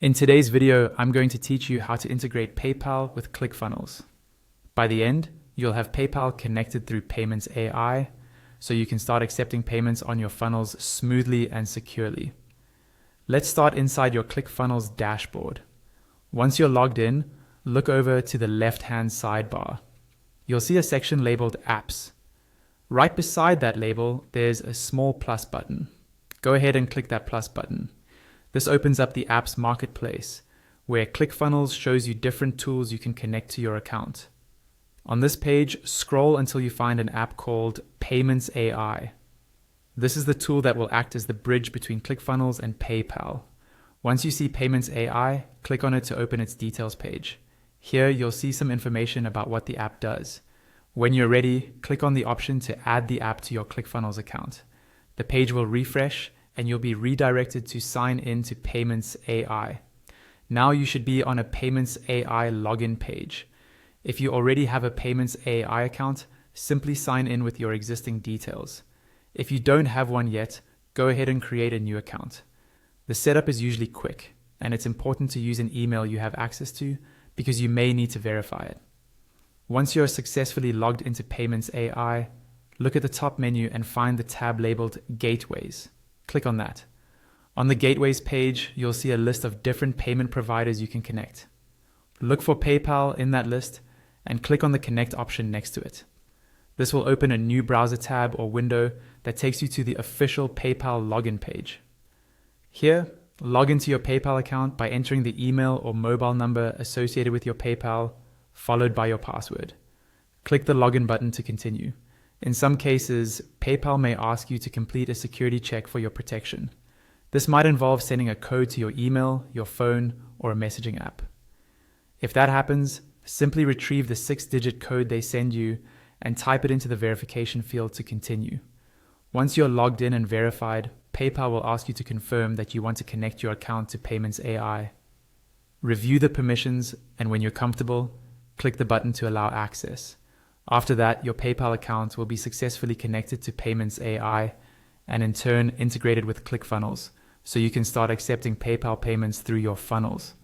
In today's video, I'm going to teach you how to integrate PayPal with ClickFunnels. By the end, you'll have PayPal connected through Payments AI, so you can start accepting payments on your funnels smoothly and securely. Let's start inside your ClickFunnels dashboard. Once you're logged in, look over to the left-hand sidebar. You'll see a section labeled Apps. Right beside that label, there's a small plus button. Go ahead and click that plus button. This opens up the apps marketplace, where ClickFunnels shows you different tools you can connect to your account. On this page, scroll until you find an app called Payments AI. This is the tool that will act as the bridge between ClickFunnels and PayPal. Once you see Payments AI, click on it to open its details page. Here, you'll see some information about what the app does. When you're ready, click on the option to add the app to your ClickFunnels account. The page will refresh, and you'll be redirected to sign in to Payments AI. Now you should be on a Payments AI login page. If you already have a Payments AI account, simply sign in with your existing details. If you don't have one yet, go ahead and create a new account. The setup is usually quick, and it's important to use an email you have access to because you may need to verify it. Once you're successfully logged into Payments AI, look at the top menu and find the tab labeled Gateways. Click on that. On the Gateways page, you'll see a list of different payment providers you can connect. Look for PayPal in that list and click on the Connect option next to it. This will open a new browser tab or window that takes you to the official PayPal login page. Here, log into your PayPal account by entering the email or mobile number associated with your PayPal, followed by your password. Click the login button to continue. In some cases, PayPal may ask you to complete a security check for your protection. This might involve sending a code to your email, your phone, or a messaging app. If that happens, simply retrieve the 6-digit code they send you and type it into the verification field to continue. Once you're logged in and verified, PayPal will ask you to confirm that you want to connect your account to Payments AI. Review the permissions, and when you're comfortable, click the button to allow access. After that, your PayPal account will be successfully connected to Payments AI and in turn integrated with ClickFunnels, so you can start accepting PayPal payments through your funnels.